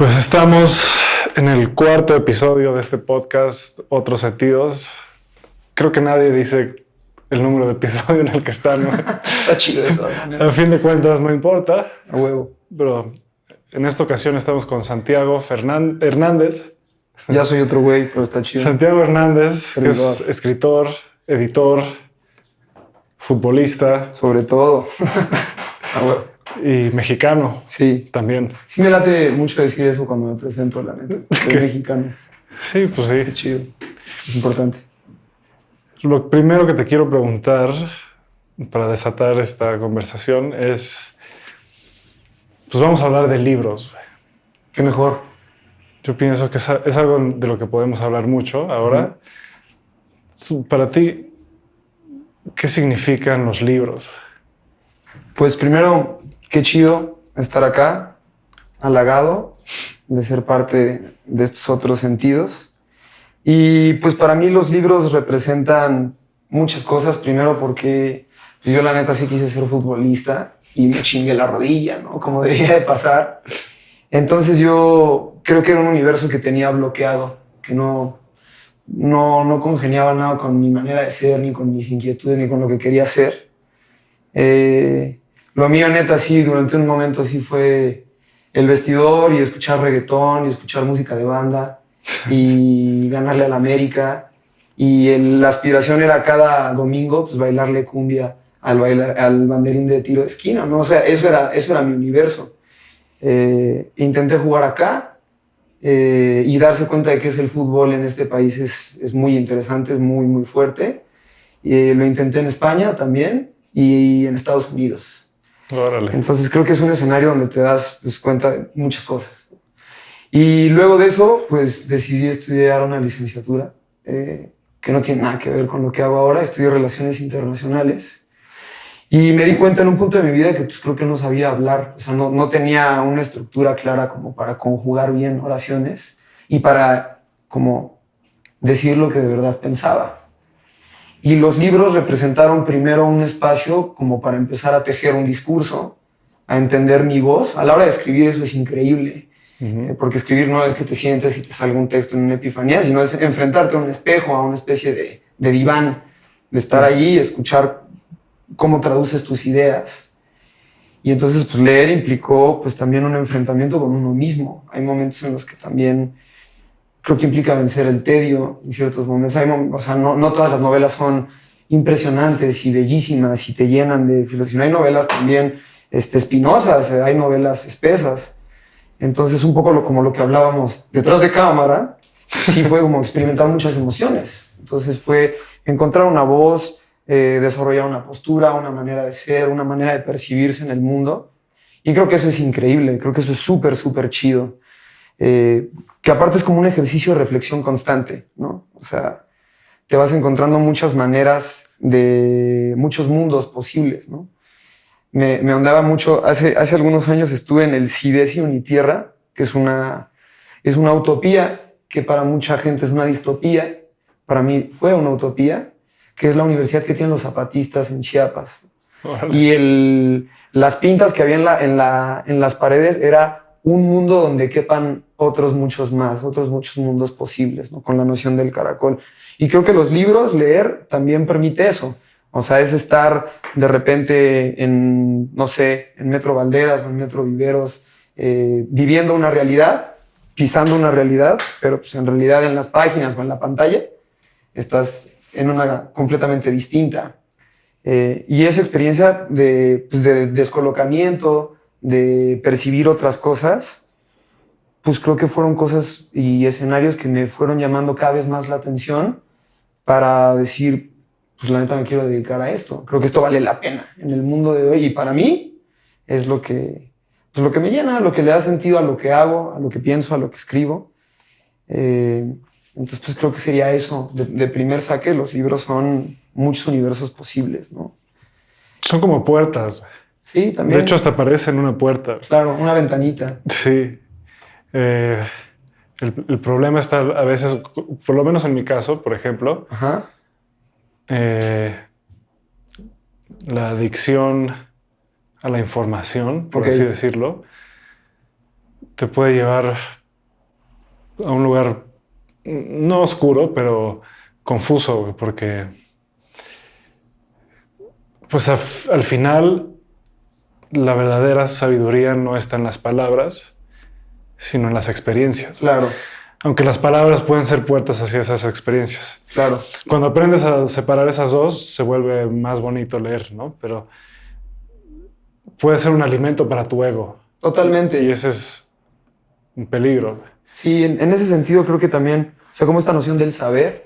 Pues estamos en el cuarto episodio de este podcast, Otros Sentidos. Creo que nadie dice el número de episodio en el que estamos. Está chido de todas maneras. A fin de cuentas no importa. A huevo. Pero en esta ocasión estamos con Santiago Hernández. Ya soy otro güey, pero está chido. Santiago Hernández, que es escritor, editor, futbolista. Sobre todo. A huevo. Y mexicano. Sí. También. Sí me late mucho decir eso cuando me presento, la neta. Soy mexicano. Sí, pues sí. Es chido. Es importante. Lo primero que te quiero preguntar para desatar esta conversación es, pues vamos a hablar de libros. Qué mejor. Yo pienso que es algo de lo que podemos hablar mucho ahora. Para ti, ¿qué significan los libros? Pues primero, qué chido estar acá, halagado de ser parte de estos otros sentidos. Y pues para mí los libros representan muchas cosas. Primero porque yo la neta sí quise ser futbolista y me chingué la rodilla, ¿no? Como debía de pasar. Entonces yo creo que era un universo que tenía bloqueado, que no congeniaba nada con mi manera de ser, ni con mis inquietudes, ni con lo que quería hacer. Lo mío neta sí, durante un momento sí fue el vestidor y escuchar reggaetón y escuchar música de banda y ganarle al América. Y la aspiración era cada domingo pues, bailarle cumbia al banderín de tiro de esquina, ¿no? O sea, eso era mi universo. Intenté jugar acá y darse cuenta de que el fútbol en este país es muy interesante, es muy, muy fuerte. Lo intenté en España también y en Estados Unidos. Órale. Entonces creo que es un escenario donde te das pues, cuenta de muchas cosas. Y luego de eso, pues decidí estudiar una licenciatura que no tiene nada que ver con lo que hago ahora. Estudio Relaciones Internacionales. Y me di cuenta en un punto de mi vida que pues, creo que no sabía hablar. O sea, no tenía una estructura clara como para conjugar bien oraciones y para como decir lo que de verdad pensaba. Y los libros representaron primero un espacio como para empezar a tejer un discurso, a entender mi voz. A la hora de escribir eso es increíble, porque escribir no es que te sientes y te salga un texto en una epifanía, sino es enfrentarte a un espejo, a una especie de diván, de estar allí y escuchar cómo traduces tus ideas. Y entonces pues leer implicó pues también un enfrentamiento con uno mismo. Hay momentos en los que también creo que implica vencer el tedio en ciertos momentos. O sea, no todas las novelas son impresionantes y bellísimas y te llenan de filosofía. Hay novelas también espinosas, hay novelas espesas. Entonces, un poco como lo que hablábamos detrás de cámara, sí fue como experimentar muchas emociones. Entonces fue encontrar una voz, desarrollar una postura, una manera de ser, una manera de percibirse en el mundo. Y creo que eso es increíble, creo que eso es súper, súper chido. Que aparte es como un ejercicio de reflexión constante, ¿no? O sea, te vas encontrando muchas maneras de muchos mundos posibles, ¿no? Me ahondaba mucho, hace algunos años estuve en el CIDES y Unitierra, que es una utopía, que para mucha gente es una distopía, para mí fue una utopía, que es la universidad que tienen los zapatistas en Chiapas. Órale. Y las pintas que había en las paredes era un mundo donde quepan otros muchos mundos posibles, ¿no? Con la noción del caracol. Y creo que los libros, leer, también permite eso. O sea, es estar de repente en, no sé, en Metro Valderas o en Metro Viveros, viviendo una realidad, pisando una realidad, pero pues en realidad en las páginas o en la pantalla estás en una completamente distinta. Y esa experiencia de descolocamiento, de percibir otras cosas, pues creo que fueron cosas y escenarios que me fueron llamando cada vez más la atención para decir, pues la neta me quiero dedicar a esto. Creo que esto vale la pena en el mundo de hoy y para mí es lo que me llena, lo que le da sentido a lo que hago, a lo que pienso, a lo que escribo. Entonces pues creo que sería eso. De primer saque, los libros son muchos universos posibles, ¿no? Son como puertas. Sí, también. De hecho, hasta parecen una puerta. Claro, una ventanita. Sí. El problema está a veces, por lo menos en mi caso, por ejemplo, Ajá. La adicción a la información, por Ok. así decirlo, te puede llevar a un lugar no oscuro, pero confuso, güey, porque pues al final la verdadera sabiduría no está en las palabras, sino en las experiencias. Claro. Aunque las palabras pueden ser puertas hacia esas experiencias. Claro. Cuando aprendes a separar esas dos, se vuelve más bonito leer, ¿no? Pero puede ser un alimento para tu ego. Totalmente. Y ese es un peligro. Sí, en ese sentido creo que también, o sea, como esta noción del saber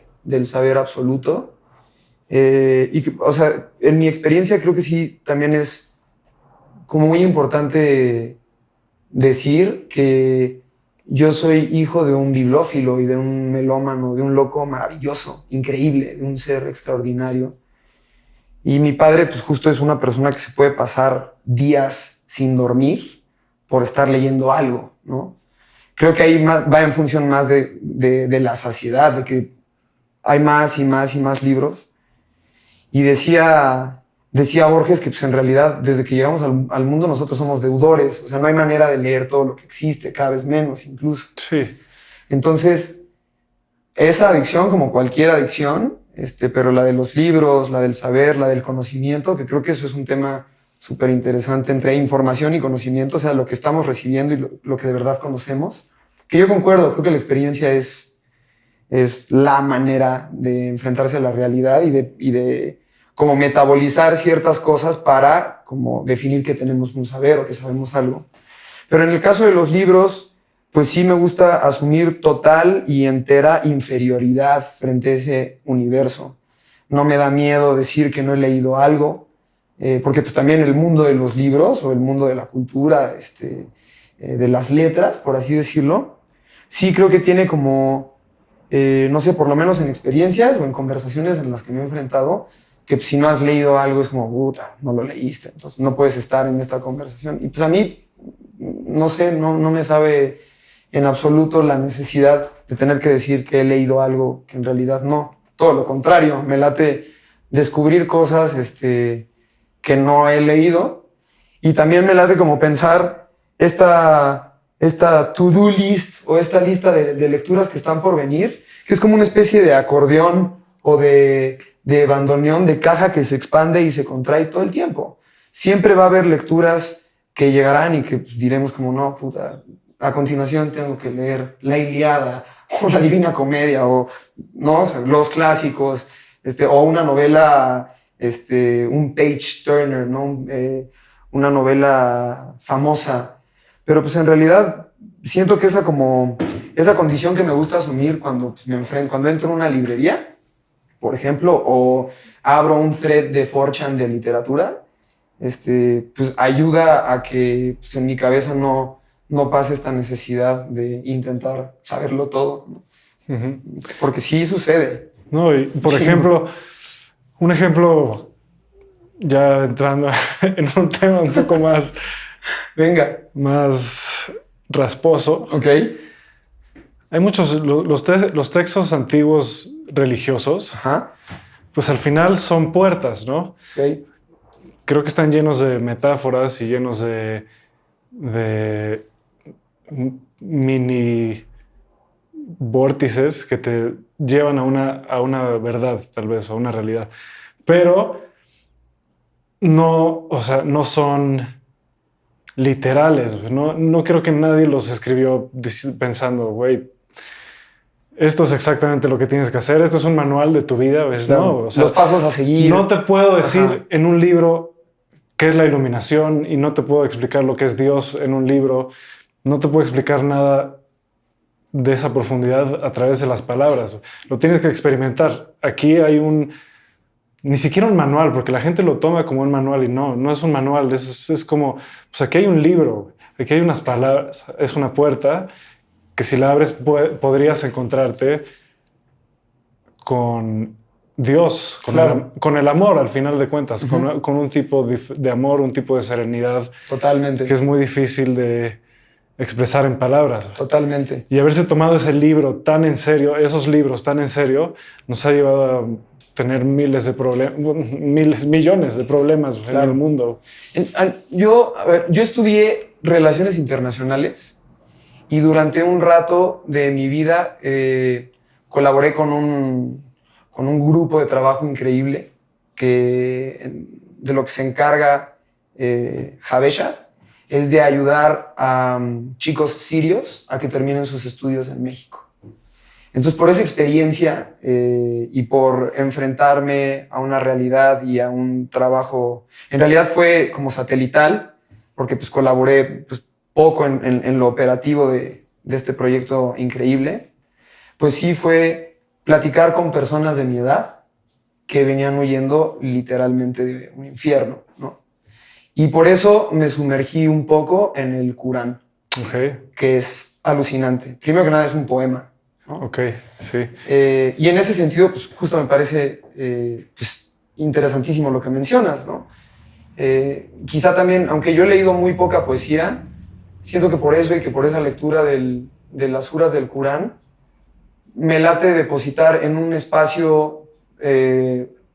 absoluto. O sea, en mi experiencia creo que sí también es como muy importante decir que yo soy hijo de un bibliófilo y de un melómano, de un loco maravilloso, increíble, de un ser extraordinario. Y mi padre, pues justo es una persona que se puede pasar días sin dormir por estar leyendo algo, ¿no? Creo que ahí va en función más de la saciedad, de que hay más y más y más libros. Y decía Borges que pues en realidad desde que llegamos al mundo nosotros somos deudores, o sea, no hay manera de leer todo lo que existe, cada vez menos incluso. Sí. Entonces, esa adicción, como cualquier adicción, pero la de los libros, la del saber, la del conocimiento, que creo que eso es un tema súper interesante entre información y conocimiento, o sea, lo que estamos recibiendo y lo que de verdad conocemos, que yo concuerdo, creo que la experiencia es la manera de enfrentarse a la realidad y de como metabolizar ciertas cosas para como definir que tenemos un saber o que sabemos algo. Pero en el caso de los libros, pues sí me gusta asumir total y entera inferioridad frente a ese universo. No me da miedo decir que no he leído algo, porque pues también el mundo de los libros o el mundo de la cultura, de las letras, por así decirlo, sí creo que tiene como, no sé, por lo menos en experiencias o en conversaciones en las que me he enfrentado, que si no has leído algo es como, puta, no lo leíste, entonces no puedes estar en esta conversación. Y pues a mí, no sé, no me sabe en absoluto la necesidad de tener que decir que he leído algo que en realidad no. Todo lo contrario, me late descubrir cosas que no he leído. Y también me late como pensar esta to-do list o esta lista de lecturas que están por venir, que es como una especie de acordeón o de bandoneón, de caja que se expande y se contrae todo el tiempo. Siempre va a haber lecturas que llegarán y que pues, diremos como, no, puta, a continuación tengo que leer La Ilíada o La Divina Comedia o, ¿no? O sea, los clásicos, o una novela, un page turner, ¿no? Una novela famosa. Pero pues en realidad siento que esa condición que me gusta asumir cuando cuando entro en una librería, por ejemplo, o abro un thread de 4chan de literatura, pues ayuda a que pues, en mi cabeza no pase esta necesidad de intentar saberlo todo, ¿no? Uh-huh. Porque sí sucede. No, y por ejemplo, un ejemplo, ya entrando en un tema un poco más, más rasposo. Ok. Hay muchos, los textos antiguos religiosos, Ajá. pues al final son puertas, ¿no? Okay. Creo que están llenos de metáforas y llenos de mini vórtices que te llevan a una verdad, tal vez, a una realidad. Pero no, o sea, no son literales. No creo que nadie los escribió pensando, güey, esto es exactamente lo que tienes que hacer, esto es un manual de tu vida, ¿ves? Claro. No, o sea, los pasos a seguir. No te puedo decir Ajá. en un libro qué es la iluminación y no te puedo explicar lo que es Dios en un libro. No te puedo explicar nada de esa profundidad a través de las palabras. Lo tienes que experimentar. Aquí hay ni siquiera un manual, porque la gente lo toma como un manual y no es un manual. Es como, pues aquí hay un libro, aquí hay unas palabras, es una puerta que si la abres podrías encontrarte con Dios, con el amor al final de cuentas, uh-huh. con un tipo de amor, un tipo de serenidad. Totalmente. Que es muy difícil de expresar en palabras. Totalmente. Y haberse tomado ese libro tan en serio, esos libros tan en serio, nos ha llevado a tener millones de problemas claro. en el mundo. Yo estudié Relaciones Internacionales Y durante un rato de mi vida colaboré con un grupo de trabajo increíble de lo que se encarga Habesha, es de ayudar a chicos sirios a que terminen sus estudios en México. Entonces, por esa experiencia y por enfrentarme a una realidad y a un trabajo, en realidad fue como satelital, porque pues colaboré pues, poco en lo operativo de este proyecto increíble, pues sí fue platicar con personas de mi edad que venían huyendo literalmente de un infierno, ¿no? Y por eso me sumergí un poco en el Corán, que es alucinante. Primero que nada es un poema, ¿no? Ok, sí. Y en ese sentido, pues justo me parece pues, interesantísimo lo que mencionas, ¿no? Quizá también, aunque yo he leído muy poca poesía, siento que por eso y que por esa lectura de las suras del Corán, me late depositar en un espacio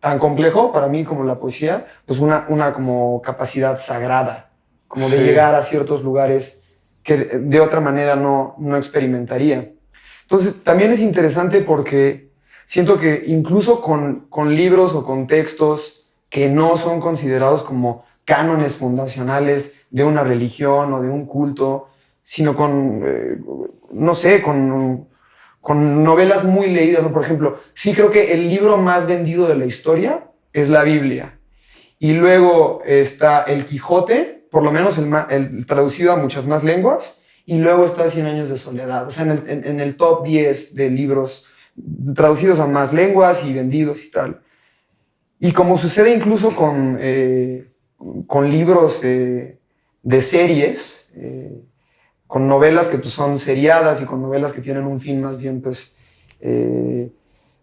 tan complejo para mí como la poesía, pues una como capacidad sagrada, como de llegar a ciertos lugares que de otra manera no experimentaría. Entonces, también es interesante porque siento que incluso con libros o con textos que no son considerados como cánones fundacionales de una religión o de un culto, sino con, no sé, con novelas muy leídas. Por ejemplo, sí creo que el libro más vendido de la historia es la Biblia. Y luego está El Quijote, por lo menos el traducido a muchas más lenguas, y luego está Cien años de soledad. O sea, en el top 10 de libros traducidos a más lenguas y vendidos y tal. Y como sucede incluso con libros de series, con novelas que pues, son seriadas y con novelas que tienen un fin más bien pues,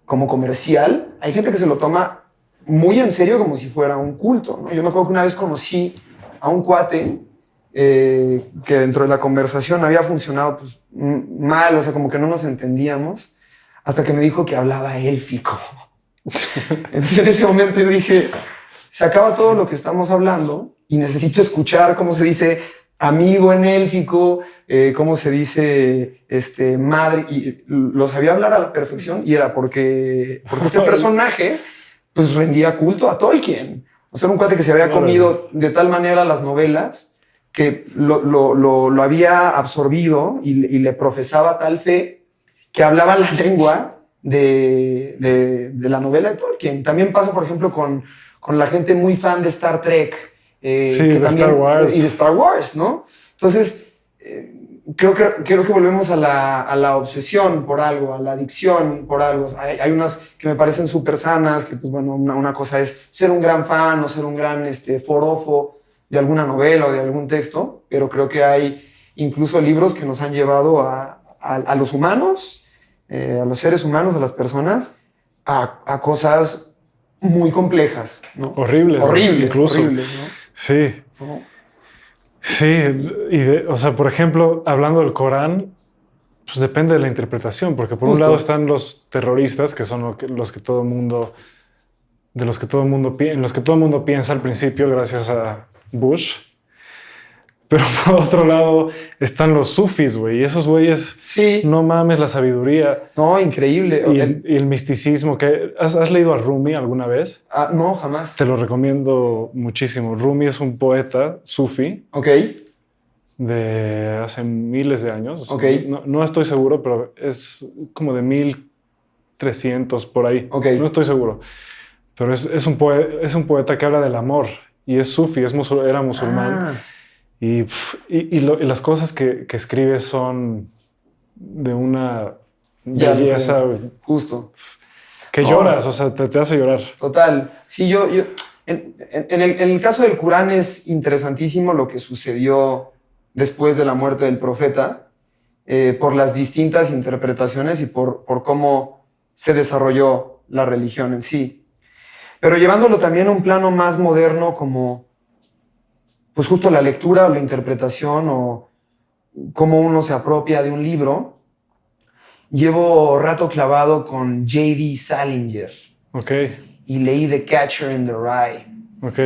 como comercial, hay gente que se lo toma muy en serio como si fuera un culto, ¿no? Yo me acuerdo que una vez conocí a un cuate que dentro de la conversación había funcionado pues, mal, o sea, como que no nos entendíamos, hasta que me dijo que hablaba élfico. Entonces en ese momento yo dije, se acaba todo lo que estamos hablando y necesito escuchar cómo se dice amigo en élfico, cómo se dice madre, y lo sabía hablar a la perfección y era porque este personaje pues rendía culto a Tolkien. O sea, era un cuate que se había comido de tal manera las novelas que lo había absorbido y le profesaba tal fe que hablaba la lengua de la novela de Tolkien. También pasa, por ejemplo, con la gente muy fan de Star Trek. Sí, de Star Wars. Y de Star Wars, ¿no? Entonces, creo que volvemos a la obsesión por algo, a la adicción por algo. Hay unas que me parecen súper sanas, que pues bueno, una cosa es ser un gran fan o ser un gran forofo de alguna novela o de algún texto, pero creo que hay incluso libros que nos han llevado a los humanos, a los seres humanos, a las personas, a cosas muy complejas, ¿no? Horribles, incluso. Horribles, ¿no? Sí. ¿No? Sí, o sea, por ejemplo, hablando del Corán, pues depende de la interpretación, porque por un lado están los terroristas, que son los que todo el mundo, en los que todo el mundo piensa al principio, gracias a Bush. Pero por otro lado están los sufis, güey, y esos güeyes, sí. No mames la sabiduría. No, increíble. Y el misticismo. ¿Has leído a Rumi alguna vez? No, jamás. Te lo recomiendo muchísimo. Rumi es un poeta sufi. Ok. De hace miles de años. Ok. No estoy seguro, pero es como de 1300 por ahí. Ok. No estoy seguro. Pero es un poeta que habla del amor y es sufi, era musulmán. Y las cosas que escribe son de una belleza. Justo. Que lloras, o sea, te hace llorar. Total. Sí, en el caso del Corán es interesantísimo lo que sucedió después de la muerte del profeta, por las distintas interpretaciones y por cómo se desarrolló la religión en sí. Pero llevándolo también a un plano más moderno como pues justo la lectura o la interpretación o cómo uno se apropia de un libro, llevo rato clavado con J.D. Salinger. Ok. Y leí The Catcher in the Rye. Ok.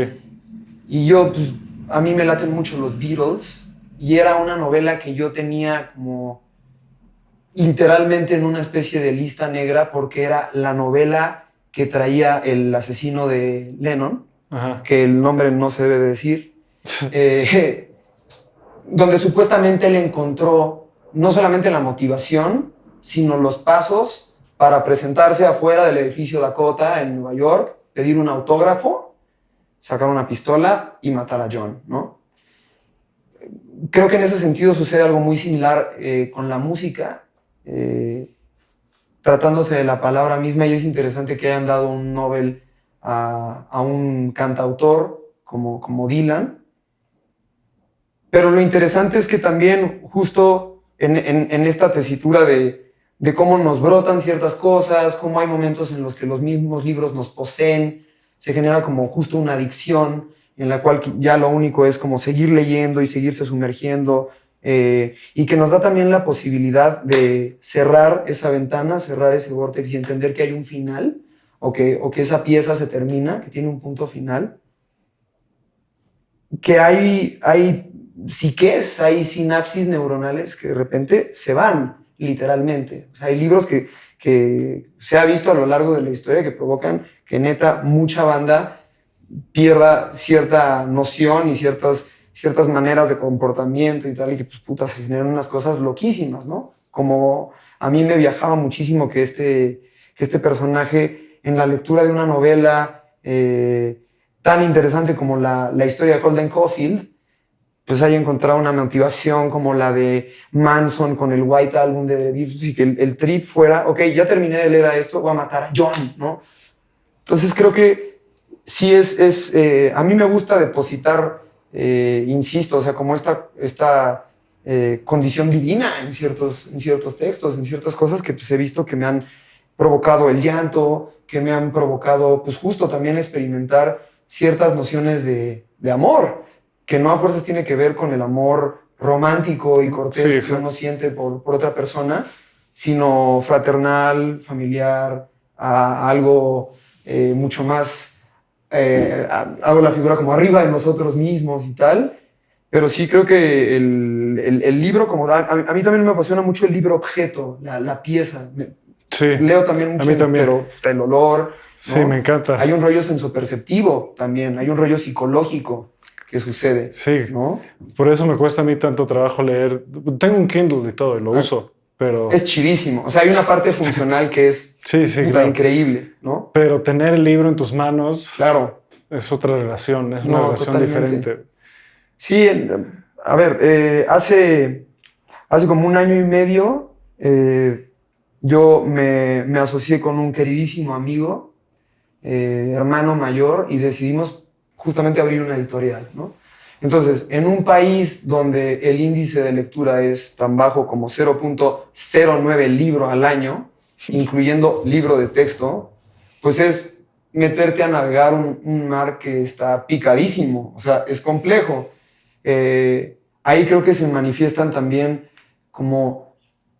Y yo, pues, a mí me laten mucho los Beatles y era una novela que yo tenía como literalmente en una especie de lista negra porque era la novela que traía el asesino de Lennon, Ajá. que el nombre no se debe de decir, donde supuestamente él encontró no solamente la motivación, sino los pasos para presentarse afuera del edificio Dakota en Nueva York, pedir un autógrafo, sacar una pistola y matar a John, ¿no? Creo que en ese sentido sucede algo muy similar con la música, tratándose de la palabra misma, y es interesante que hayan dado un Nobel a un cantautor como Dylan. Pero lo interesante es que también justo en esta tesitura de cómo nos brotan ciertas cosas, cómo hay momentos en los que los mismos libros nos poseen, se genera como justo una adicción en la cual ya lo único es como seguir leyendo y seguirse sumergiendo, y que nos da también la posibilidad de cerrar esa ventana, cerrar ese vórtice y entender que hay un final, o que esa pieza se termina, que tiene un punto final, que hay psiques, hay sinapsis neuronales que de repente se van, literalmente. O sea, hay libros que se ha visto a lo largo de la historia que provocan que neta mucha banda pierda cierta noción y ciertas maneras de comportamiento y tal, y que pues puta, se generan unas cosas loquísimas, ¿no? Como a mí me viajaba muchísimo que este personaje en la lectura de una novela tan interesante como la historia de Holden Caulfield, pues haya encontrado una motivación como la de Manson con el White Album de The Beatles, y que el trip fuera, ok, ya terminé de leer a esto, voy a matar a John, ¿no? Entonces creo que sí a mí me gusta depositar, insisto, o sea, como esta condición divina en ciertos textos, en ciertas cosas que pues, he visto que me han provocado el llanto, que me han provocado, pues justo también experimentar ciertas nociones de amor, que no a fuerzas tiene que ver con el amor romántico y cortés que uno siente por otra persona, sino fraternal, familiar, algo mucho más, hago la figura como arriba de nosotros mismos y tal. Pero sí creo que el libro como tal, a mí también me apasiona mucho el libro objeto, la pieza. Sí, Leo también mucho, a mí también. Pero el olor, ¿no? Sí, me encanta. Hay un rollo sensoperceptivo también, hay un rollo psicológico que sucede. Sí, ¿no? Por eso me cuesta a mí tanto trabajo leer. Tengo un Kindle y todo, y lo uso, pero... Es chidísimo. O sea, hay una parte funcional que es sí, claro. Increíble, ¿no? Pero tener el libro en tus manos... Claro. Es otra relación, es una relación totalmente diferente. Sí, a ver, hace como 1 año y medio yo me asocié con un queridísimo amigo, hermano mayor, y decidimos justamente abrir una editorial, ¿no? Entonces, en un país donde el índice de lectura es tan bajo como 0.09 libro al año, incluyendo libro de texto, pues es meterte a navegar un mar que está picadísimo, o sea, es complejo. Ahí creo que se manifiestan también como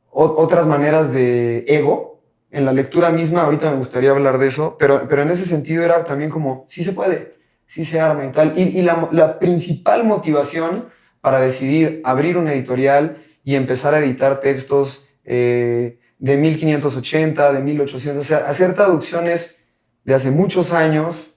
otras maneras de ego. En la lectura misma, ahorita me gustaría hablar de eso, pero en ese sentido era también como, sí se puede, sí se arma y tal. Y la principal motivación para decidir abrir una editorial y empezar a editar textos de 1580, de 1800, o sea, hacer traducciones de hace muchos años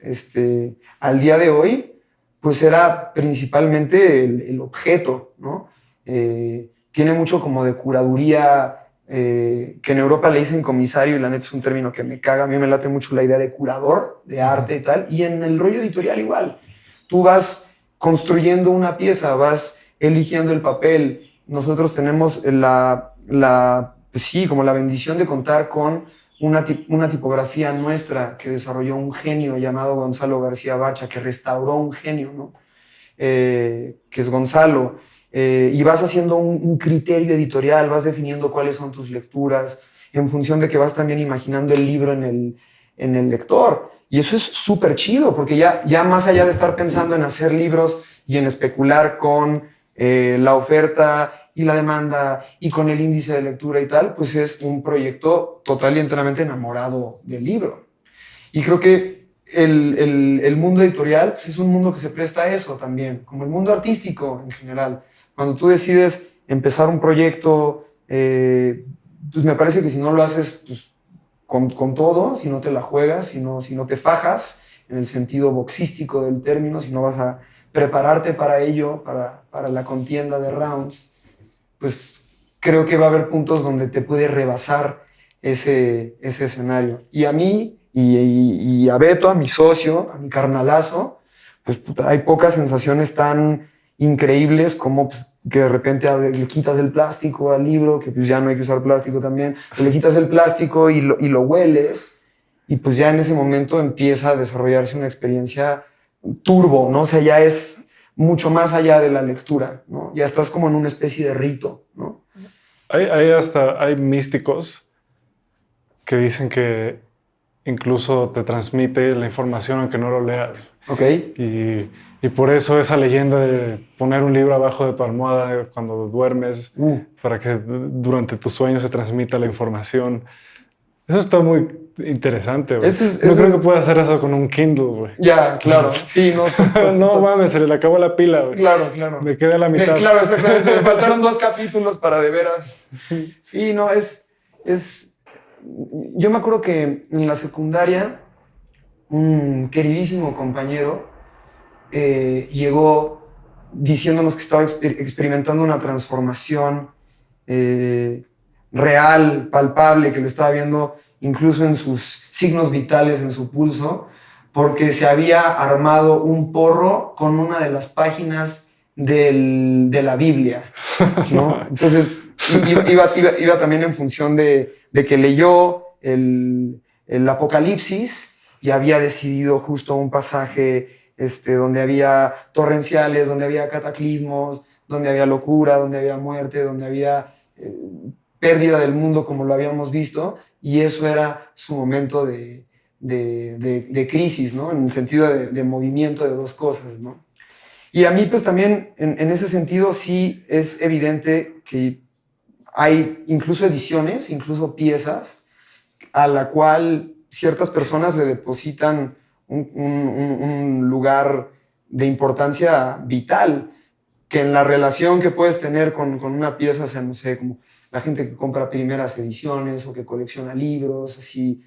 al día de hoy, pues era principalmente el objeto, ¿no? Tiene mucho como de curaduría, que en Europa le dicen comisario, y la neta es un término que me caga. A mí me late mucho la idea de curador de arte y tal, y en el rollo editorial igual. Tú vas construyendo una pieza, vas eligiendo el papel. Nosotros tenemos pues sí, como la bendición de contar con una tipografía nuestra que desarrolló un genio llamado Gonzalo García Bacha, que restauró un genio, ¿no? Que es Gonzalo. Y vas haciendo un criterio editorial, vas definiendo cuáles son tus lecturas, en función de que vas también imaginando el libro en el lector. Y eso es súper chido, porque ya más allá de estar pensando en hacer libros y en especular con la oferta y la demanda y con el índice de lectura y tal, pues es un proyecto total y enteramente enamorado del libro. Y creo que el mundo editorial pues es un mundo que se presta a eso también, como el mundo artístico en general. Cuando tú decides empezar un proyecto, pues me parece que si no lo haces pues, con todo, si no te la juegas, si no te fajas, en el sentido boxístico del término, si no vas a prepararte para ello, para la contienda de rounds, pues creo que va a haber puntos donde te puede rebasar ese escenario. Y a mí, y a Beto, a mi socio, a mi carnalazo, pues puta, hay pocas sensaciones tan increíbles como pues, que de repente le quitas el plástico al libro, que pues ya no hay que usar plástico también, le quitas el plástico y lo hueles, y pues ya en ese momento empieza a desarrollarse una experiencia turbo, ¿no? O sea, ya es mucho más allá de la lectura, ¿no? Ya estás como en una especie de rito, ¿no? Hay místicos que dicen que incluso te transmite la información aunque no lo leas. Ok. Y por eso esa leyenda de poner un libro abajo de tu almohada cuando duermes para que durante tus sueños se transmita la información. Eso está muy interesante, güey. No creo que pueda hacer eso con un Kindle, güey. Ya, claro. Sí, no. No mames, se le acabó la pila, güey. Claro, claro. Me quedé a la mitad. Claro, exactamente. Me faltaron 2 capítulos para de veras. Sí, no, Yo me acuerdo que en la secundaria un queridísimo compañero llegó diciéndonos que estaba experimentando una transformación real, palpable, que lo estaba viendo incluso en sus signos vitales, en su pulso, porque se había armado un porro con una de las páginas de la Biblia, ¿no? Entonces iba también en función de que leyó el Apocalipsis y había decidido justo un pasaje donde había torrenciales, donde había cataclismos, donde había locura, donde había muerte, donde había pérdida del mundo como lo habíamos visto, y eso era su momento de crisis, ¿no? En el sentido de movimiento de 2 cosas, ¿no? Y a mí pues también en ese sentido sí es evidente que hay incluso ediciones, incluso piezas a la cual ciertas personas le depositan un lugar de importancia vital, que en la relación que puedes tener con una pieza, o sea, no sé, como la gente que compra primeras ediciones o que colecciona libros así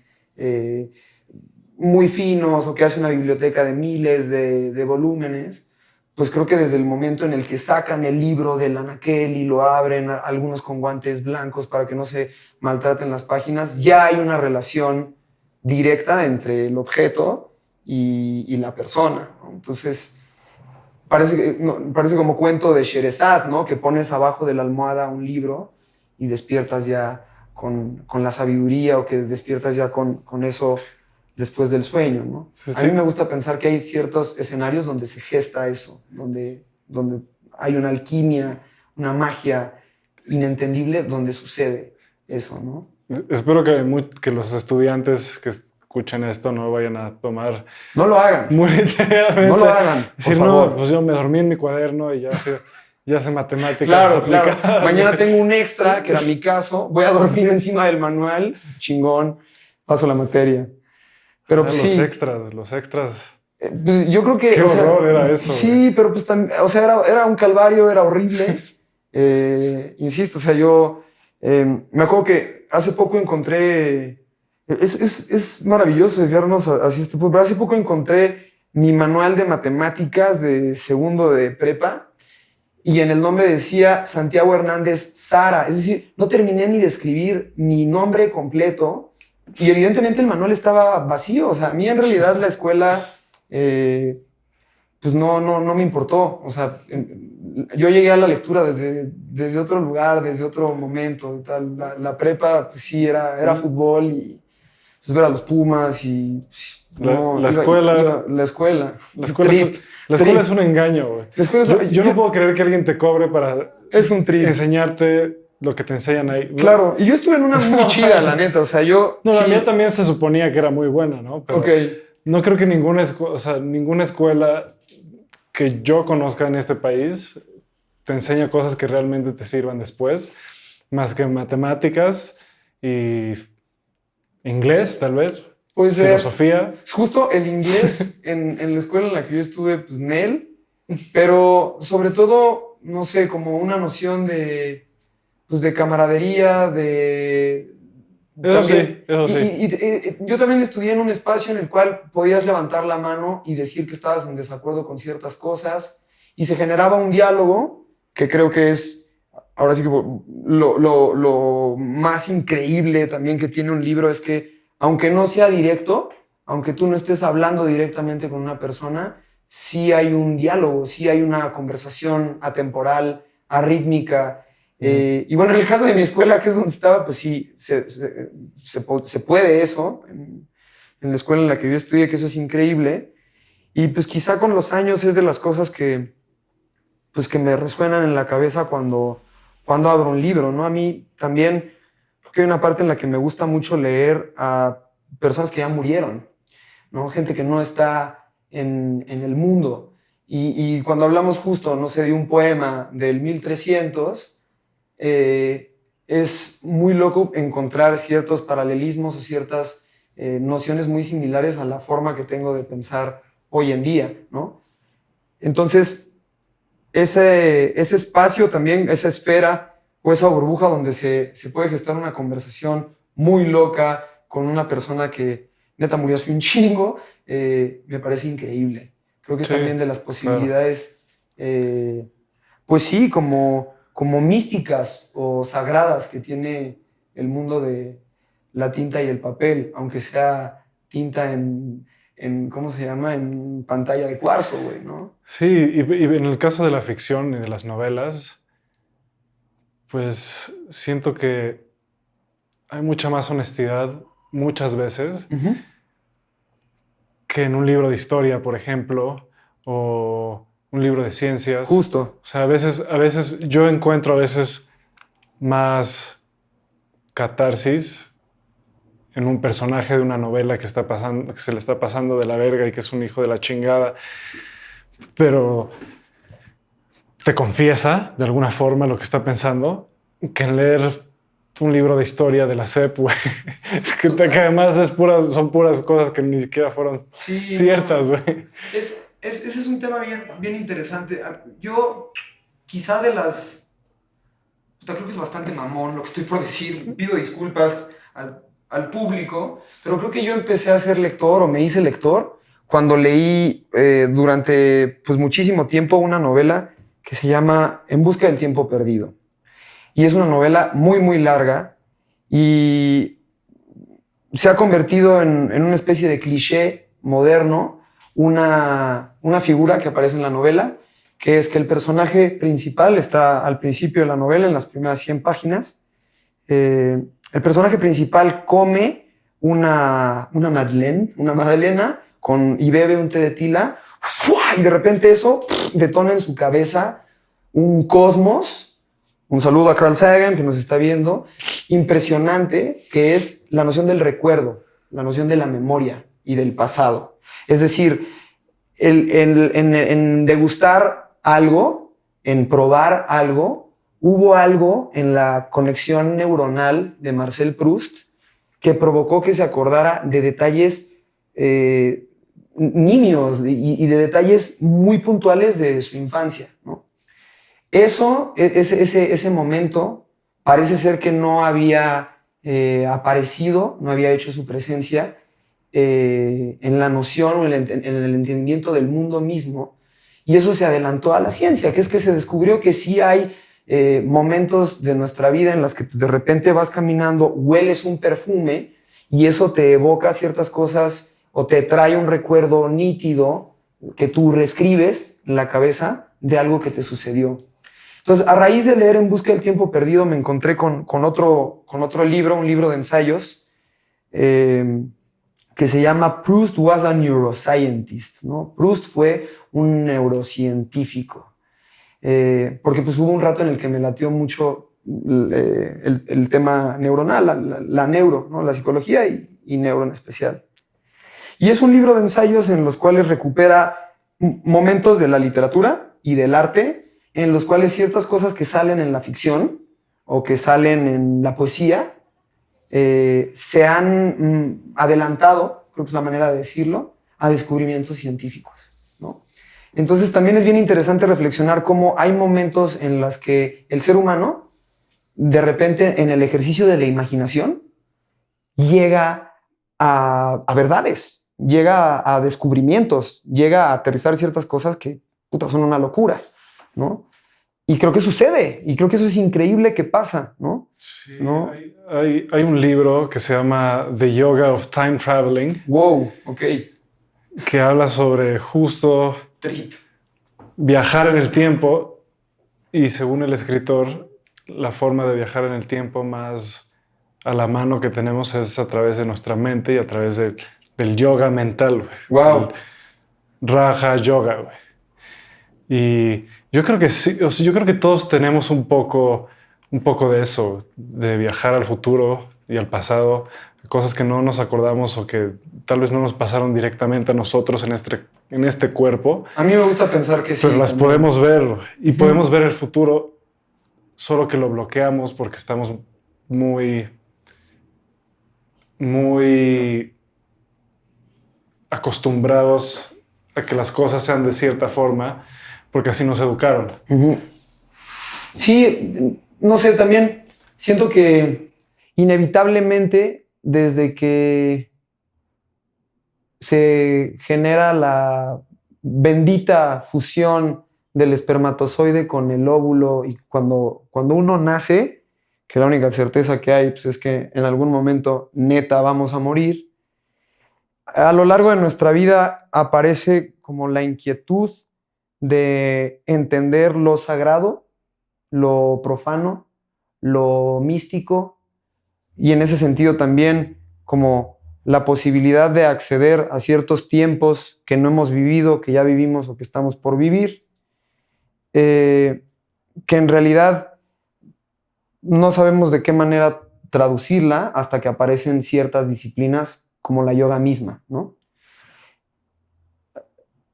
muy finos o que hace una biblioteca de miles de volúmenes, pues creo que desde el momento en el que sacan el libro del anaquel y lo abren, algunos con guantes blancos para que no se maltraten las páginas, ya hay una relación directa entre el objeto y la persona, ¿no? Entonces, parece como cuento de Sherezad, ¿no? Que pones abajo de la almohada un libro y despiertas ya con la sabiduría, o que despiertas ya con eso después del sueño, ¿no? Sí, A mí me gusta pensar que hay ciertos escenarios donde se gesta eso, donde hay una alquimia, una magia inentendible donde sucede eso, ¿no? Espero que los estudiantes que escuchen esto no vayan a tomar... No lo hagan. Muy literalmente. No lo hagan, Decir, no, pues yo me dormí en mi cuaderno y ya sé matemáticas aplicadas. Claro. Mañana tengo un extra, que era mi caso. Voy a dormir encima del manual. Chingón. Paso la materia. Pero pues, los extras. Pues yo creo que... Qué horror era eso. Sí, pero pues también, o sea, era un calvario, era horrible. Insisto, o sea, yo me acuerdo que hace poco encontré... Es maravilloso desviarnos hacia este punto, pero hace poco encontré mi manual de matemáticas de segundo de prepa y en el nombre decía Santiago Hernández Sara. Es decir, no terminé ni de escribir mi nombre completo y evidentemente el manual estaba vacío. O sea, a mí en realidad la escuela pues no me importó. O sea, yo llegué a la lectura desde otro lugar, desde otro momento y tal. La prepa pues sí era fútbol y pues ver a los Pumas y la escuela es un engaño, güey. Yo no puedo creer que alguien te cobre para enseñarte lo que te enseñan ahí. Claro, y yo estuve en una muy chida, la neta, o sea, yo... No, sí. La mía también se suponía que era muy buena, ¿no? Pero no creo que ninguna escuela que yo conozca en este país te enseña cosas que realmente te sirvan después, más que matemáticas y inglés, tal vez, filosofía. Justo el inglés en la escuela en la que yo estuve, pues, Nel, pero sobre todo no sé, como una noción pues de camaradería, Eso también, sí, eso sí. yo también estudié en un espacio en el cual podías levantar la mano y decir que estabas en desacuerdo con ciertas cosas y se generaba un diálogo que creo que es, ahora sí que lo más increíble también que tiene un libro es que aunque no sea directo, aunque tú no estés hablando directamente con una persona, sí hay un diálogo, sí hay una conversación atemporal, arrítmica. Y bueno, en el caso de mi escuela, que es donde estaba, pues sí, se puede eso, en la escuela en la que yo estudié, que eso es increíble. Y pues quizá con los años es de las cosas pues que me resuenan en la cabeza cuando abro un libro, ¿no? A mí también, porque hay una parte en la que me gusta mucho leer a personas que ya murieron, ¿no? Gente que no está en el mundo. Y cuando hablamos justo, no sé, de un poema del 1300, es muy loco encontrar ciertos paralelismos o ciertas nociones muy similares a la forma que tengo de pensar hoy en día, ¿no? Entonces, ese espacio también, esa esfera o esa burbuja donde se puede gestar una conversación muy loca con una persona que neta murió hace un chingo, me parece increíble. Creo que es Sí, también de las claro. posibilidades, pues sí, como místicas o sagradas que tiene el mundo de la tinta y el papel, aunque sea tinta en ¿cómo se llama? En pantalla de cuarzo, güey, ¿no? Sí, y en el caso de la ficción y de las novelas, pues siento que hay mucha más honestidad muchas veces Ujú. que en un libro de historia, por ejemplo, o un libro de ciencias. Justo. O sea, a veces yo encuentro a veces más catarsis en un personaje de una novela que está pasando, que se le está pasando de la verga y que es un hijo de la chingada, pero te confiesa de alguna forma lo que está pensando, que en leer un libro de historia de la SEP, güey, que además son puras cosas que ni siquiera fueron Sí, ciertas, no. güey. Ese es un tema bien interesante. Yo, quizá de las. Puta, creo que es bastante mamón lo que estoy por decir. Pido disculpas al público, pero creo que yo empecé a ser lector o me hice lector cuando leí durante pues, muchísimo tiempo una novela que se llama En busca del tiempo perdido. Y es una novela muy, muy larga y se ha convertido en una especie de cliché moderno, una figura que aparece en la novela, que es que el personaje principal está al principio de la novela, en las primeras 100 páginas. El personaje principal come una madeleine, una magdalena, y bebe un té de tila, ¡fua! Y de repente eso detona en su cabeza un cosmos. Un saludo a Carl Sagan, que nos está viendo, impresionante, que es la noción del recuerdo, la noción de la memoria y del pasado. Es decir, en degustar algo, en probar algo, hubo algo en la conexión neuronal de Marcel Proust que provocó que se acordara de detalles nimios y de detalles muy puntuales de su infancia, ¿no? Eso, ese momento, parece ser que no había aparecido, no había hecho su presencia en la noción o en el entendimiento del mundo mismo. Y eso se adelantó a la ciencia, que es que se descubrió que sí hay momentos de nuestra vida en las que de repente vas caminando, hueles un perfume y eso te evoca ciertas cosas o te trae un recuerdo nítido que tú reescribes en la cabeza de algo que te sucedió. Entonces, a raíz de leer En busca del tiempo perdido, me encontré con otro libro, un libro de ensayos, que se llama Proust was a neuroscientist, ¿no? Proust fue un neurocientífico, porque pues hubo un rato en el que me latió mucho el tema neuronal, la neuro, ¿no? La psicología y neuro en especial. Y es un libro de ensayos en los cuales recupera momentos de la literatura y del arte, en los cuales ciertas cosas que salen en la ficción o que salen en la poesía se han adelantado, creo que es la manera de decirlo, a descubrimientos científicos, ¿no? Entonces también es bien interesante reflexionar cómo hay momentos en los que el ser humano, de repente en el ejercicio de la imaginación, llega a verdades, llega a descubrimientos, llega a aterrizar ciertas cosas que son una locura, ¿no? Y creo que sucede, y creo que eso es increíble que pasa, ¿no? Sí, ¿no? Hay un libro que se llama The Yoga of Time Traveling. Wow, ok. Que habla sobre justo Trip. Viajar en el tiempo, y según el escritor, la forma de viajar en el tiempo más a la mano que tenemos es a través de nuestra mente y a través del yoga mental, güey. Wow. El Raja Yoga, güey. Y yo creo que sí, o sea, yo creo que todos tenemos un poco de eso, de viajar al futuro y al pasado, cosas que no nos acordamos o que tal vez no nos pasaron directamente a nosotros en este cuerpo. A mí me gusta pensar que sí. Pero las podemos ver y podemos ver el futuro, solo que lo bloqueamos porque estamos muy acostumbrados a que las cosas sean de cierta forma, porque así nos educaron. Sí, no sé, también siento que inevitablemente desde que se genera la bendita fusión del espermatozoide con el óvulo y cuando uno nace, que la única certeza que hay pues, es que en algún momento neta vamos a morir, a lo largo de nuestra vida aparece como la inquietud de entender lo sagrado, lo profano, lo místico, y en ese sentido también como la posibilidad de acceder a ciertos tiempos que no hemos vivido, que ya vivimos o que estamos por vivir, que en realidad no sabemos de qué manera traducirla hasta que aparecen ciertas disciplinas como la yoga misma, ¿no?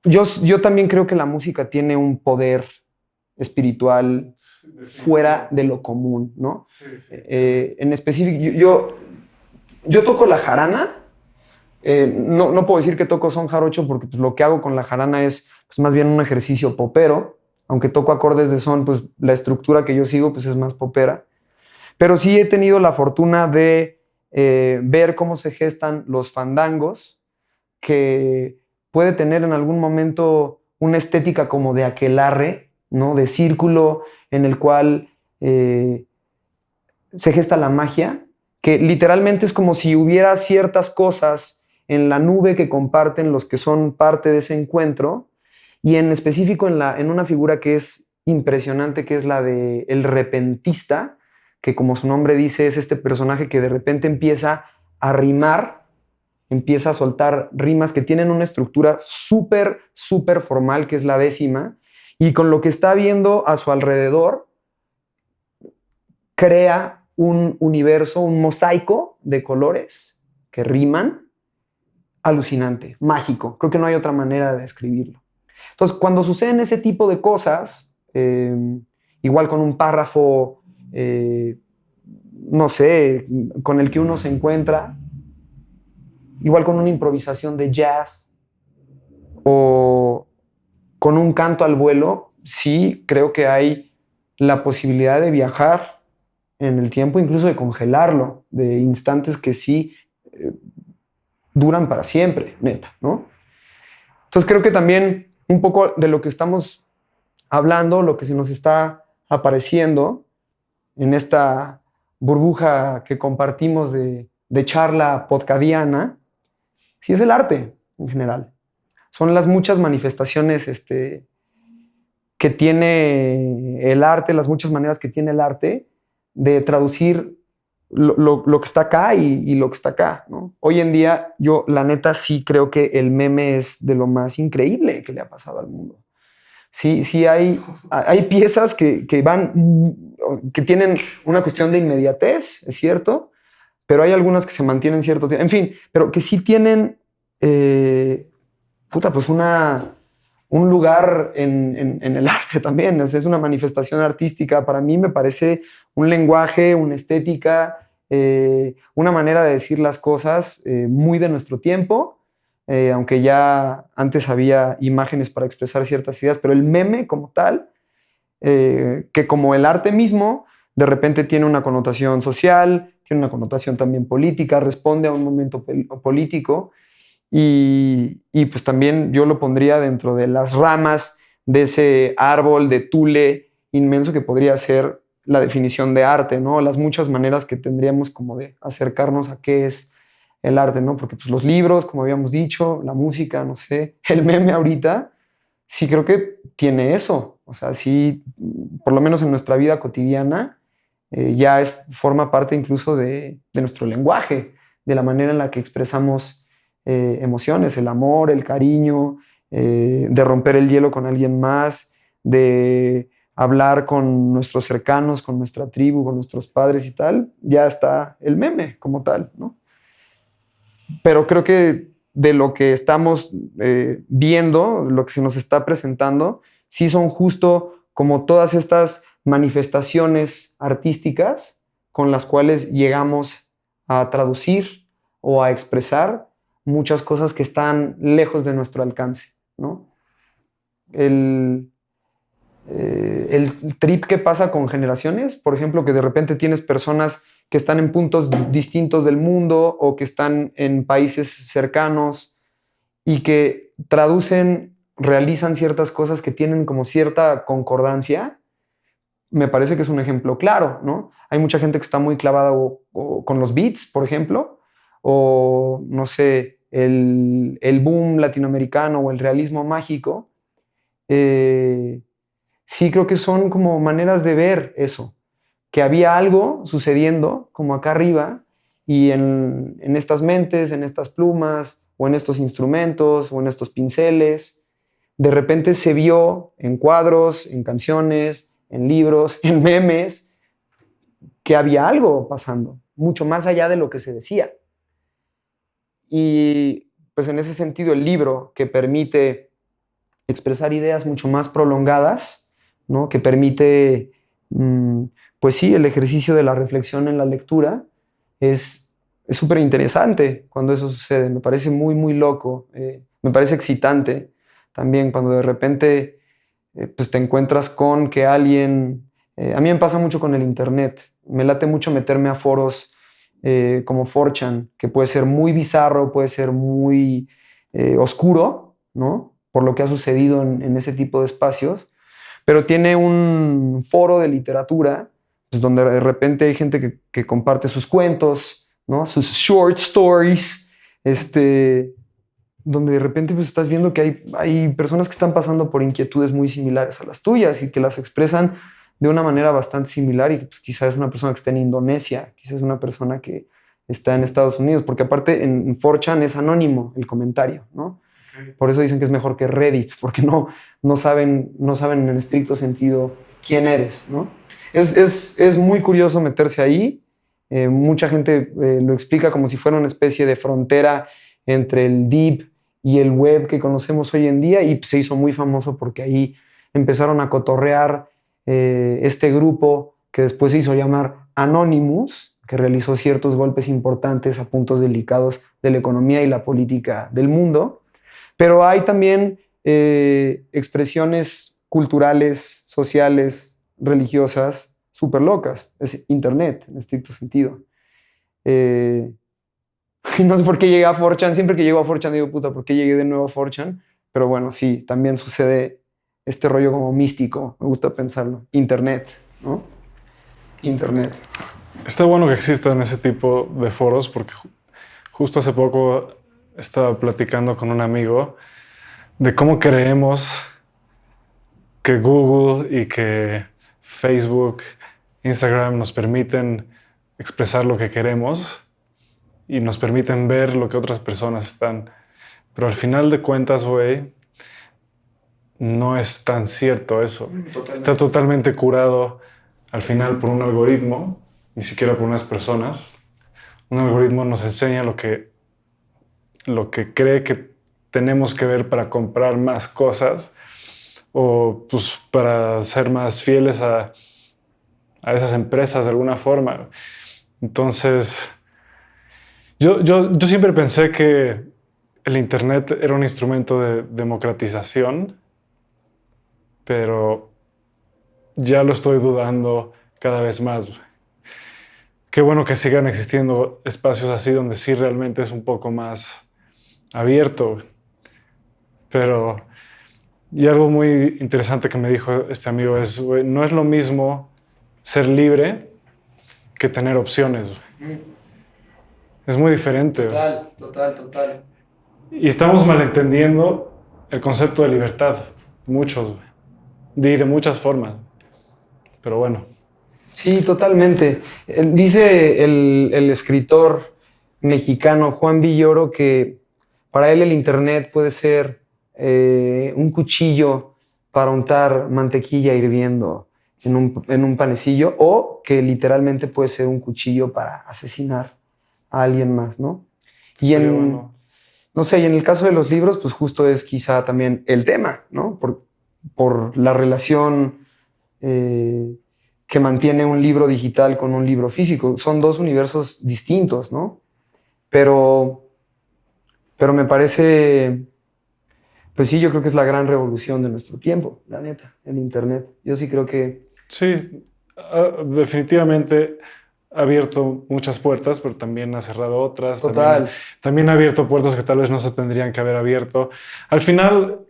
Yo también creo que la música tiene un poder espiritual fuera de lo común, ¿no? Sí. En específico, yo toco la jarana. No puedo decir que toco son jarocho porque pues, lo que hago con la jarana es pues, más bien un ejercicio popero. Aunque toco acordes de son, pues la estructura que yo sigo pues, es más popera. Pero sí he tenido la fortuna de ver cómo se gestan los fandangos, que puede tener en algún momento una estética como de aquelarre, ¿no? De círculo en el cual se gesta la magia, que literalmente es como si hubiera ciertas cosas en la nube que comparten los que son parte de ese encuentro, y en específico en una figura que es impresionante, que es la del repentista, que como su nombre dice es este personaje que de repente empieza a rimar, empieza a soltar rimas que tienen una estructura súper, súper formal, que es la décima, y con lo que está viendo a su alrededor, crea un universo, un mosaico de colores que riman, alucinante, mágico. Creo que no hay otra manera de describirlo. Entonces, cuando suceden ese tipo de cosas, igual con un párrafo, no sé, con el que uno se encuentra, igual con una improvisación de jazz o con un canto al vuelo, sí creo que hay la posibilidad de viajar en el tiempo, incluso de congelarlo, de instantes que sí duran para siempre, neta, ¿no? Entonces creo que también un poco de lo que estamos hablando, lo que se nos está apareciendo en esta burbuja que compartimos de charla podcadiana, sí es el arte en general. Son las muchas manifestaciones que tiene el arte, las muchas maneras que tiene el arte de traducir lo que está acá y lo que está acá, ¿no? Hoy en día, yo la neta sí creo que el meme es de lo más increíble que le ha pasado al mundo. Sí hay piezas que tienen una cuestión de inmediatez, es cierto, pero hay algunas que se mantienen cierto tiempo, en fin, pero que sí tienen pues un lugar en el arte también. Es una manifestación artística. Para mí me parece un lenguaje, una estética, una manera de decir las cosas muy de nuestro tiempo, aunque ya antes había imágenes para expresar ciertas ideas, pero el meme como tal, que como el arte mismo, de repente tiene una connotación social, tiene una connotación también política, responde a un momento político y pues también yo lo pondría dentro de las ramas de ese árbol de tule inmenso que podría ser la definición de arte, ¿no? Las muchas maneras que tendríamos como de acercarnos a qué es el arte, ¿no? Porque pues los libros, como habíamos dicho, la música, no sé, el meme ahorita, sí creo que tiene eso. O sea, sí, por lo menos en nuestra vida cotidiana, ya forma parte incluso de nuestro lenguaje, de la manera en la que expresamos emociones, el amor, el cariño, de romper el hielo con alguien más, de hablar con nuestros cercanos, con nuestra tribu, con nuestros padres y tal, ya está el meme como tal, ¿no? Pero creo que de lo que estamos viendo, lo que se nos está presentando, sí son justo como todas estas manifestaciones artísticas con las cuales llegamos a traducir o a expresar muchas cosas que están lejos de nuestro alcance, ¿no? El, el trip que pasa con generaciones, por ejemplo, que de repente tienes personas que están en puntos distintos del mundo o que están en países cercanos y que traducen, realizan ciertas cosas que tienen como cierta concordancia, me parece que es un ejemplo claro, ¿no? Hay mucha gente que está muy clavada o con los beats, por ejemplo, o no sé, el boom latinoamericano o el realismo mágico. Sí creo que son como maneras de ver eso, que había algo sucediendo como acá arriba y en estas mentes, en estas plumas o en estos instrumentos o en estos pinceles, de repente se vio en cuadros, en canciones, en libros, en memes, que había algo pasando, mucho más allá de lo que se decía. Y pues en ese sentido el libro que permite expresar ideas mucho más prolongadas, ¿no? Que permite, pues sí, el ejercicio de la reflexión en la lectura, es súper interesante cuando eso sucede. Me parece muy, muy loco. Me parece excitante también cuando de repente pues te encuentras con que alguien... a mí me pasa mucho con el internet. Me late mucho meterme a foros como 4chan, que puede ser muy bizarro, puede ser muy oscuro, ¿no? Por lo que ha sucedido en ese tipo de espacios, pero tiene un foro de literatura, pues donde de repente hay gente que comparte sus cuentos, ¿no? Sus short stories, donde de repente pues estás viendo que hay personas que están pasando por inquietudes muy similares a las tuyas y que las expresan de una manera bastante similar y pues, quizás es una persona que está en Indonesia, quizás es una persona que está en Estados Unidos, porque aparte en 4chan es anónimo el comentario, ¿no? Por eso dicen que es mejor que Reddit, porque no saben en el estricto sentido quién eres, ¿no? Es muy curioso meterse ahí. Mucha gente lo explica como si fuera una especie de frontera entre el deep y el web que conocemos hoy en día y se hizo muy famoso porque ahí empezaron a cotorrear este grupo que después se hizo llamar Anonymous, que realizó ciertos golpes importantes a puntos delicados de la economía y la política del mundo. Pero hay también expresiones culturales, sociales, religiosas, súper locas. Es Internet, en estricto sentido. No sé por qué llegué a 4chan. Siempre que llego a 4chan digo, puta, ¿por qué llegué de nuevo a 4chan? Pero bueno, sí, también sucede este rollo como místico. Me gusta pensarlo. Internet, ¿no? Internet. Está bueno que existan ese tipo de foros porque justo hace poco estaba platicando con un amigo de cómo creemos que Google y que Facebook, Instagram nos permiten expresar lo que queremos y nos permiten ver lo que otras personas están. Pero al final de cuentas, güey, no es tan cierto eso. Totalmente. Está totalmente curado al final por un algoritmo, ni siquiera por unas personas. Un algoritmo nos enseña lo que cree que tenemos que ver para comprar más cosas o pues, para ser más fieles a esas empresas de alguna forma. Entonces, yo siempre pensé que el Internet era un instrumento de democratización, pero ya lo estoy dudando cada vez más. Qué bueno que sigan existiendo espacios así donde sí realmente es un poco más abierto. Pero, y algo muy interesante que me dijo este amigo es, güey, no es lo mismo ser libre que tener opciones. Es muy diferente. Total. Y estamos malentendiendo el concepto de libertad, muchos, de muchas formas. Pero bueno. Sí, totalmente. Dice el escritor mexicano Juan Villoro que para él el Internet puede ser un cuchillo para untar mantequilla hirviendo en un panecillo, o que literalmente puede ser un cuchillo para asesinar a alguien más, ¿no? Y Bueno. no sé, y en el caso de los libros, pues justo es quizá también el tema, ¿no? Por la relación que mantiene un libro digital con un libro físico. Son dos universos distintos, ¿no? Pero me parece, pues sí, yo creo que es la gran revolución de nuestro tiempo, la neta, el Internet. Yo sí creo que... Sí, definitivamente ha abierto muchas puertas, pero también ha cerrado otras. Total. También ha abierto puertas que tal vez no se tendrían que haber abierto. Al final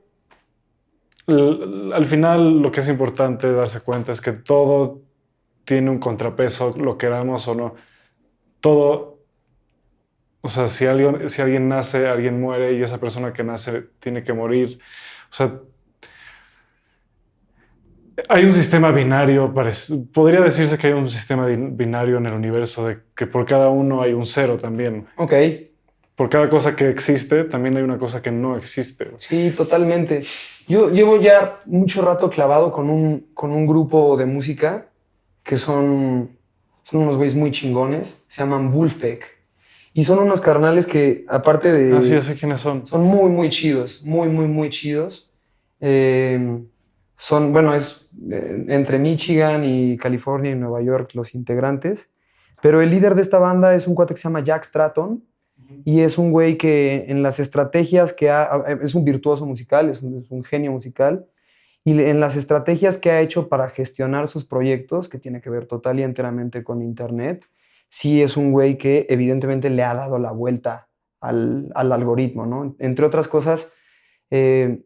lo que es importante darse cuenta es que todo tiene un contrapeso, lo queramos o no. Todo, o sea, si alguien nace, alguien muere, y esa persona que nace tiene que morir. O sea, hay un sistema binario, podría decirse que hay un sistema binario en el universo, de que por cada uno hay un cero también. Ok. Por cada cosa que existe, también hay una cosa que no existe. Sí, totalmente. Yo llevo ya mucho rato clavado con un grupo de música que son unos güeyes muy chingones, se llaman Wolfpack. Y son unos carnales que, aparte de... Así sé quiénes son. Son muy, muy chidos, muy chidos. Bueno, es entre Michigan y California y Nueva York los integrantes. Pero el líder de esta banda es un cuate que se llama Jack Stratton. Y es un güey que en las estrategias es un virtuoso musical, es un genio musical. Y en las estrategias que ha hecho para gestionar sus proyectos, que tiene que ver total y enteramente con Internet, sí es un güey que evidentemente le ha dado la vuelta al algoritmo, ¿no? Entre otras cosas, eh,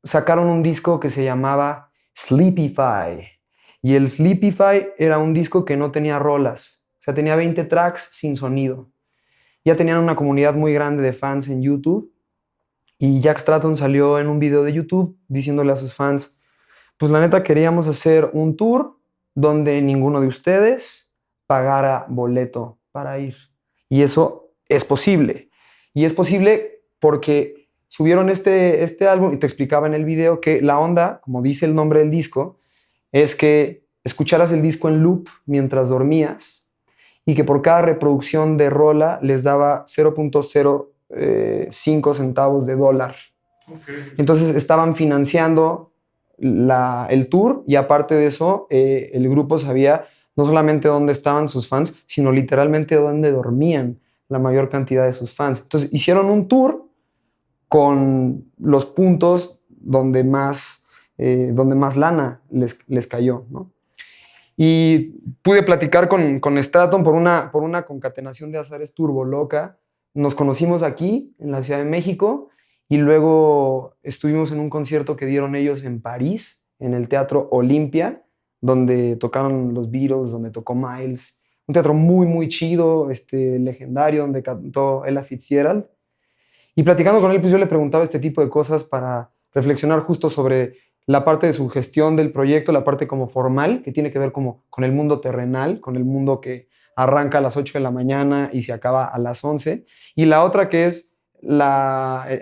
sacaron un disco que se llamaba Sleepify. Y el Sleepify era un disco que no tenía rolas, o sea, tenía 20 tracks sin sonido. Ya tenían una comunidad muy grande de fans en YouTube. Y Jack Stratton salió en un video de YouTube diciéndole a sus fans, pues la neta queríamos hacer un tour donde ninguno de ustedes pagara boleto para ir. Y eso es posible. Y es posible porque subieron este álbum y te explicaba en el video que la onda, como dice el nombre del disco, es que escucharas el disco en loop mientras dormías y que por cada reproducción de rola les daba 0.05 centavos de dólar. Okay. Entonces estaban financiando el tour y aparte de eso el grupo sabía no solamente dónde estaban sus fans, sino literalmente dónde dormían la mayor cantidad de sus fans. Entonces hicieron un tour con los puntos donde más lana les cayó, ¿no? Y pude platicar con Stratton por una concatenación de azares turbo loca. Nos conocimos aquí, en la Ciudad de México, y luego estuvimos en un concierto que dieron ellos en París, en el Teatro Olimpia, donde tocaron los Beatles, donde tocó Miles. Un teatro muy chido, legendario, donde cantó Ella Fitzgerald. Y platicando con él, pues yo le preguntaba este tipo de cosas para reflexionar justo sobre la parte de su gestión del proyecto, la parte como formal, que tiene que ver como con el mundo terrenal, con el mundo que arranca a las 8 de la mañana y se acaba a las 11, y la otra que es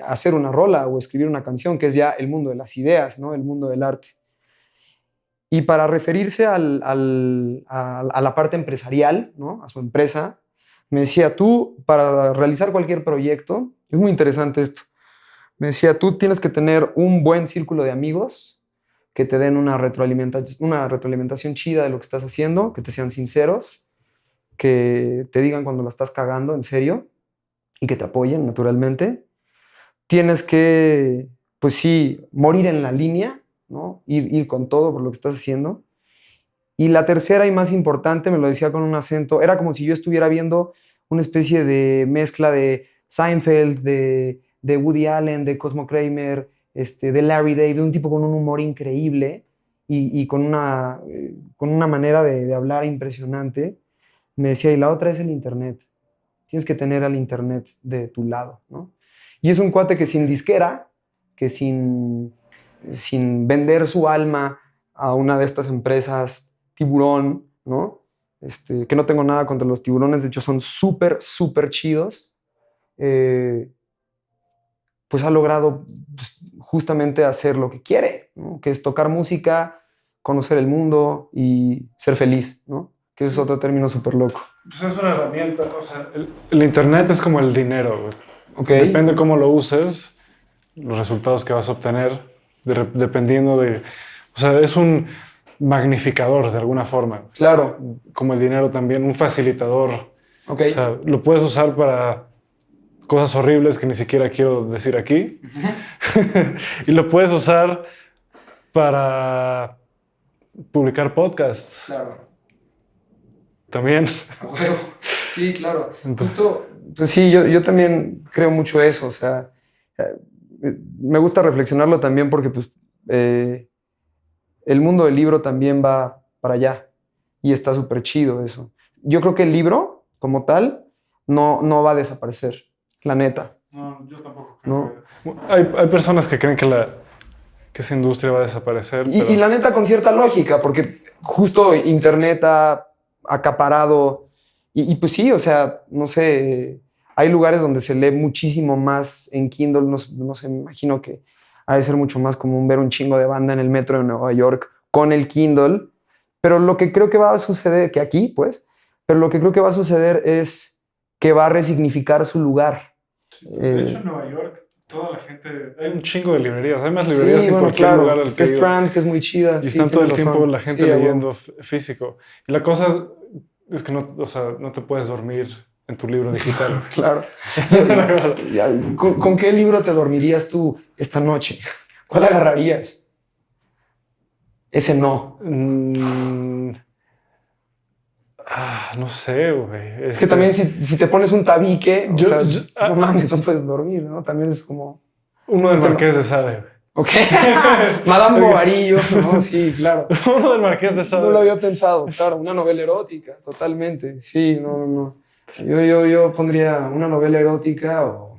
hacer una rola o escribir una canción, que es ya el mundo de las ideas, ¿no? El mundo del arte. Y para referirse a la parte empresarial, ¿no? A su empresa, me decía, tú, para realizar cualquier proyecto, es muy interesante esto, me decía, tú tienes que tener un buen círculo de amigos que te den una retroalimentación chida de lo que estás haciendo, que te sean sinceros, que te digan cuando la estás cagando, en serio, y que te apoyen, naturalmente. tienes que, pues sí, morir en la línea, ¿no? Ir con todo por lo que estás haciendo. Y la tercera y más importante, me lo decía con un acento, era como si yo estuviera viendo una especie de mezcla de Seinfeld, de Woody Allen, de Cosmo Kramer, de Larry David, un tipo con un humor increíble y con una manera de hablar impresionante. Me decía, y la otra es el Internet. Tienes que tener al Internet de tu lado, ¿no? Y es un cuate que sin disquera, que sin vender su alma a una de estas empresas tiburón, ¿no? Que no tengo nada contra los tiburones, de hecho son súper, súper chidos, pues ha logrado pues, justamente hacer lo que quiere, ¿no? Que es tocar música, conocer el mundo y ser feliz, ¿no? Que ese es otro término súper loco. Pues es una herramienta, o sea, el Internet es como el dinero, güey. Okay. Depende de cómo lo uses, los resultados que vas a obtener, dependiendo de... O sea, es un magnificador de alguna forma. Claro. Como el dinero también, un facilitador. Okay. O sea, lo puedes usar para cosas horribles que ni siquiera quiero decir aquí. Y lo puedes usar para publicar podcasts. Claro. También. A huevo. Sí, claro. Justo, pues sí, yo también creo mucho eso. O sea, me gusta reflexionarlo también porque pues, el mundo del libro también va para allá y está súper chido eso. Yo creo que el libro, como tal, no va a desaparecer, la neta. No, yo tampoco creo. ¿No? Hay personas que creen que esa industria va a desaparecer. Y la neta con cierta lógica, porque justo Internet ha acaparado, y pues sí, o sea, no sé, hay lugares donde se lee muchísimo más en Kindle, no sé, me imagino que ha de ser mucho más común ver un chingo de banda en el metro de Nueva York con el Kindle, pero lo que creo que va a suceder, que aquí pues, pero lo que creo que va a suceder es que va a resignificar su lugar. Sí, de hecho en Nueva York toda la gente, hay un chingo de librerías, hay más librerías que en cualquier claro, lugar al que he ido. Strand, que es muy chida. Y están todo el tiempo la gente leyendo físico. Y la cosa es que no, o sea, no te puedes dormir en tu libro digital. Claro. ¿Con qué libro te dormirías tú esta noche? ¿Cuál agarrarías? Ese no. No sé, güey. Es que también si te pones un tabique, no mames, no puedes dormir, ¿no? También es como... Uno del Marqués de Sade. Ok. Madame Bovary, ¿no? Sí, claro. Uno del Marqués de Sade. No lo había pensado, claro. Una novela erótica, totalmente. Sí, no. Yo pondría una novela erótica o...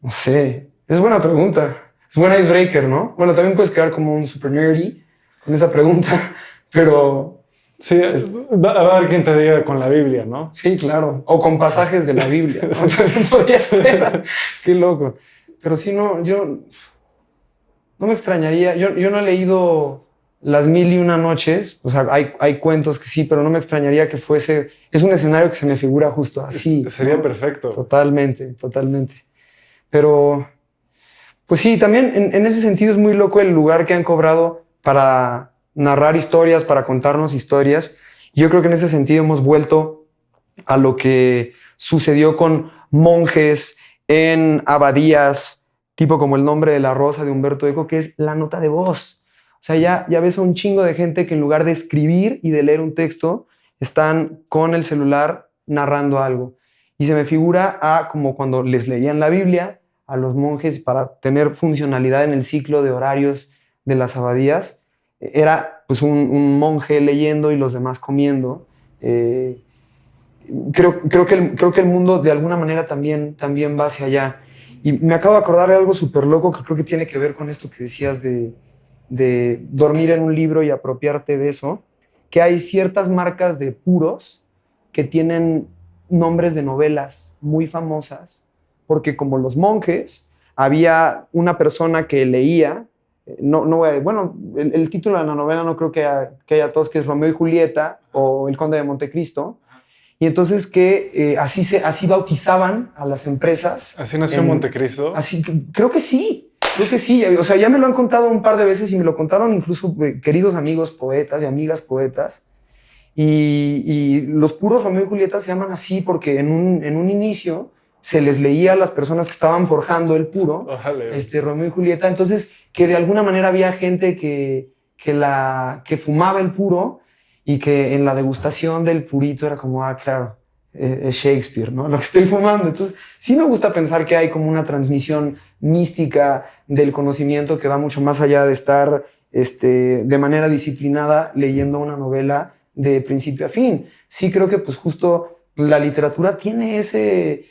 No sé. Es buena pregunta. Es buen icebreaker, ¿no? Bueno, también puedes quedar como un super nerdy con esa pregunta, pero... Sí, va a haber quien te diga con la Biblia, ¿no? Sí, claro. O con pasajes de la Biblia, ¿no? También podría ser. Qué loco. Pero sí, yo no me extrañaría. Yo no he leído Las Mil y Una Noches. O sea, hay cuentos que sí, pero no me extrañaría que fuese... Es un escenario que se me figura justo así. Sería ¿no? perfecto. Totalmente. Pero, pues sí, también en ese sentido es muy loco el lugar que han cobrado para narrar historias, para contarnos historias. Yo creo que en ese sentido hemos vuelto a lo que sucedió con monjes en abadías, tipo como El nombre de la rosa de Humberto Eco, que es la nota de voz. O sea, ya ves a un chingo de gente que en lugar de escribir y de leer un texto, están con el celular narrando algo. Y se me figura a como cuando les leían la Biblia a los monjes para tener funcionalidad en el ciclo de horarios de las abadías. Era pues un monje leyendo y los demás comiendo. Creo que el mundo de alguna manera también va hacia allá. Y me acabo de acordar de algo súper loco que creo que tiene que ver con esto que decías de dormir en un libro y apropiarte de eso, que hay ciertas marcas de puros que tienen nombres de novelas muy famosas, porque como los monjes, había una persona que leía, bueno, el título de la novela no creo que haya todos, que es Romeo y Julieta o El Conde de Montecristo, y entonces que así bautizaban a las empresas. ¿Así nació Montecristo? Así, creo que sí. O sea, ya me lo han contado un par de veces y me lo contaron incluso queridos amigos poetas y amigas poetas. Y los puros Romeo y Julieta se llaman así porque en un inicio se les leía a las personas que estaban forjando el puro, Ojalá. Romeo y Julieta. Entonces, que de alguna manera había gente que fumaba el puro y que en la degustación del purito era como, claro, es Shakespeare, ¿no? Lo que estoy fumando. Entonces, sí me gusta pensar que hay como una transmisión mística del conocimiento que va mucho más allá de estar de manera disciplinada leyendo una novela de principio a fin. Sí creo que pues justo la literatura tiene ese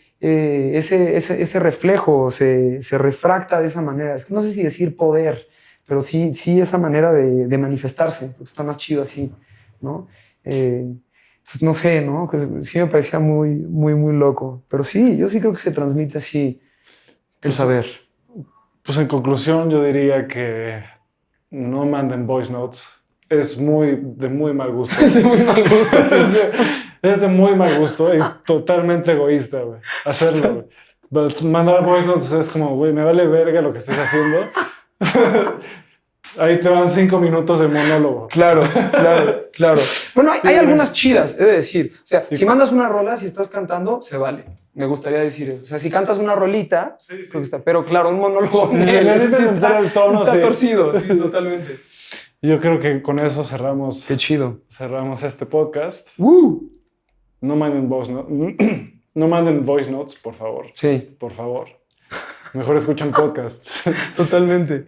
reflejo, se refracta de esa manera. Es que no sé si decir poder, pero sí esa manera de manifestarse, porque está más chido así, ¿no? Entonces, no sé, ¿no? Pues sí me parecía muy, muy, muy loco. Pero sí, yo sí creo que se transmite así el saber. Pues en conclusión yo diría que no manden voice notes. Es de muy mal gusto. Es de muy mal gusto, sí. Es de muy mal gusto y totalmente egoísta, güey. Hacerlo, güey. Mandar voice notes es como, güey, me vale verga lo que estés haciendo. Ahí te van 5 minutos de monólogo. Claro. Bueno, hay algunas chidas, he de decir. O sea, si mandas una rola, si estás cantando, se vale. Me gustaría decir eso. O sea, si cantas una rolita, creo que está. Pero claro, un monólogo está torcido, sí, totalmente. Yo creo que con eso cerramos. Qué chido. Cerramos este podcast. No manden no manden voice notes, por favor. Sí. Por favor. Mejor escuchen podcasts. Totalmente.